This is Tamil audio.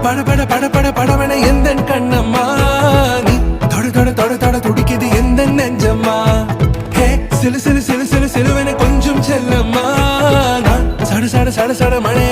பட பட பட பட படவன எந்த கண்ணம்மா நீ தொட தொட தொட தொட துடிக்குது எந்த நெஞ்சம்மா ஹே சிலு சிலு சிலு சிலு சிலுவன கொஞ்சம் செல்லம்மா நான் சட சட சட சட மழை